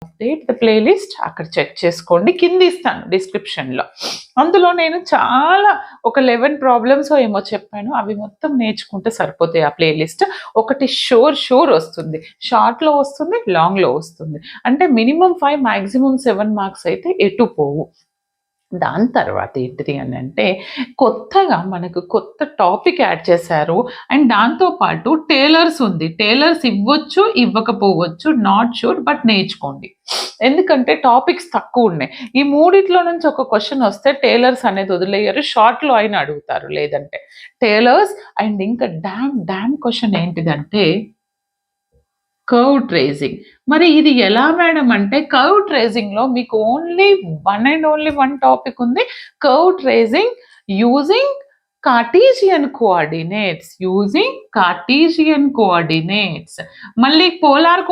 Update the playlist అక్కడ check చేసుకోండి, కింద ఇస్తాను డిస్క్రిప్షన్లో. అందులో నేను చాలా ఒక 11 ప్రాబ్లమ్స్ ఏమో చెప్పాను, అవి మొత్తం నేర్చుకుంటే సరిపోతాయి. ఆ ప్లేలిస్ట్ ఒకటి షూర్ వస్తుంది, షార్ట్లో వస్తుంది, లాంగ్లో వస్తుంది. అంటే మినిమం 5 మ్యాక్సిమం 7 మార్క్స్ అయితే ఎటు పోవు. దాని తర్వాత ఏంటిది అని అంటే కొత్తగా మనకు కొత్త టాపిక్ యాడ్ చేశారు. అండ్ దాంతోపాటు టేలర్స్ ఉంది. టేలర్స్ ఇవ్వచ్చు, ఇవ్వకపోవచ్చు, నాట్ షూర్, బట్ నేర్చుకోండి. ఎందుకంటే టాపిక్స్ తక్కువ ఉన్నాయి. ఈ మూడిట్లో నుంచి ఒక క్వశ్చన్ వస్తే టేలర్స్ అనేది వదిలేయరు, షార్ట్లో అయినా అడుగుతారు, లేదంటే టేలర్స్. అండ్ ఇంకా డ్యామ్ క్వశ్చన్ ఏంటిదంటే కర్వ్ ట్రేసింగ్. మరి ఇది ఎలా మేడం అంటే, కర్వ్ ట్రేసింగ్లో మీకు ఓన్లీ వన్ టాపిక్ ఉంది, curve tracing using Cartesian coordinates. మళ్ళీ పోలార్